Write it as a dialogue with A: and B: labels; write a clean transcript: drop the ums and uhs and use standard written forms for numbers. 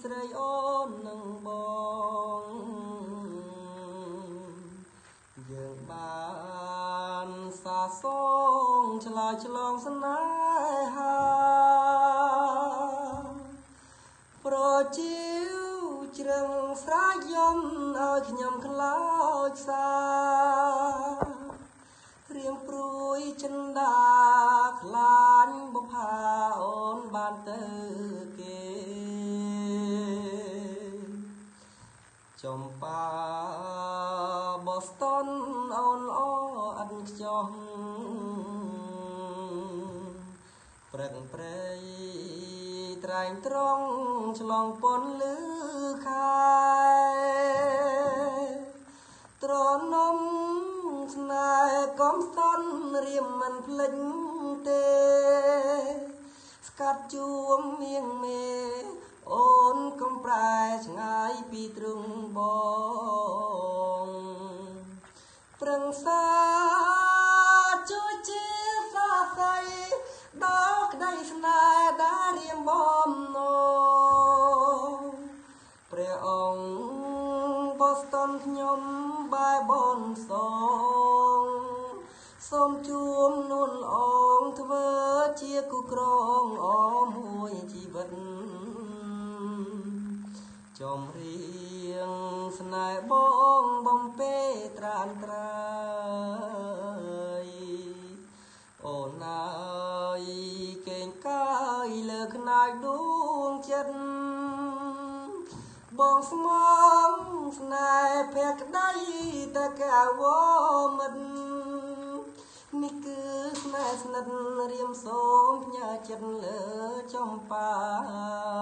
A: ស្រីអូននឹងបងយើងបានសាសងឆ្លើយឆ្លងស្នេហាប្រជីវជ្រឹងស្រែកយំឲ្យខ្ញុំខ្លោចសារៀងព្រួយចិនដាខ្លាញ់បុផាអូនបានទៅគេចំប៉ាបូស្តុនអូនអូអត់ខ្ចោះព្រឹកព្រៃត្រែងត្រង់ឆ្លងពន់លឺខែត្រនំស្នេហ៍កំសត់រៀមមិនភ្លេចទេស្កាត់ជួមមៀងមេអូនកំប្រែឆ្ងាយពីទ្រង់បងប្រឹងសាជួយជាសាស័យដល់ក្តីស្នេហ៍ដែលរៀមបំណងព្រះអង្គបោះស្ទន់ខ្ញុំបែបនសងសូមជួមនួនអងធ្វើជាគូក្រងអមួយជីវិតចំរៀងស្នេហ៍បងបំពេត្រានត្រើយអូនអើយកេងកាយលើខ្នាយដួងចិត្តបងស្មងស្នេហ៍ភក្តីតែកែវមិត្តនេះគឺស្នេហ៍ស្និទ្ធរៀមសូមផ្ញើចិត្តលើចំប៉ា